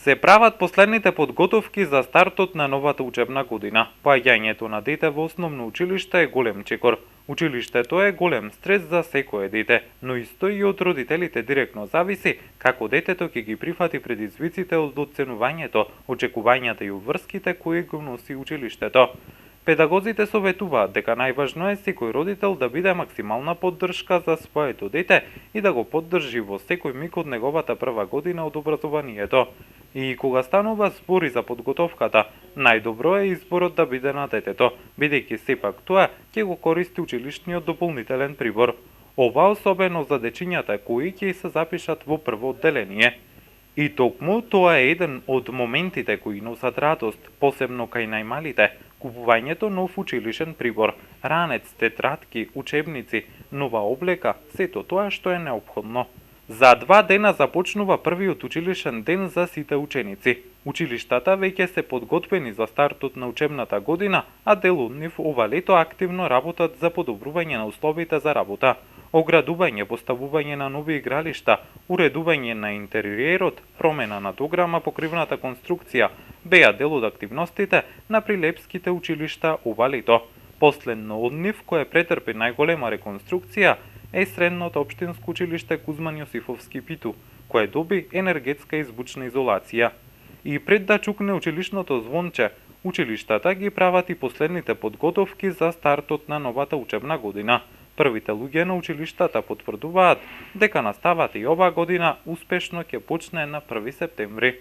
Се прават последните подготовки за стартот на новата учебна година. Поаѓањето на дете во основно училиште е голем чекор. Училиштето е голем стрес за секое дете, но исто и од родителите директно зависи како детето ќе ги прифати предизвиците од оценувањето, очекувањата и уврските кои го носи училиштето. Педагозите советуваат дека најважно е секој родител да биде максимална поддршка за своето дете и да го поддржи во секој миг од неговата прва година од образованието. И кога станува збори за подготовката, најдобро е изборот да биде на детето, бидејќи сепак тоа ќе го користи училишниот дополнителен прибор. Ова особено за дечињата кои ќе се запишат во прво одделение. И токму тоа е еден од моментите кои носат радост, посебно кај најмалите, купувањето нов училишен прибор, ранец, тетрадки, учебници, нова облека, сето тоа што е неопходно. За 2 дена започнува првиот училишен ден за сите ученици. Училиштата веќе се подготвени за стартот на учебната година, а дел од нив ова лето активно работат за подобрување на условите за работа. Оградување, поставување на нови игралишта, уредување на интериерот, промена на дограма, покривната конструкција беа дел од активностите на прилепските училишта ова лето. Последно од нив, кое претрпи најголема реконструкција, е средното општинско училиште Кузман Јосифовски Питу, кое доби енергетска и звучна изолација. И пред да чукне училишното звонче, училиштата ги прават и последните подготовки за стартот на новата учебна година. Првите луѓе на училиштата потврдуваат дека наставата и оваа година успешно ќе почне на 1 септември.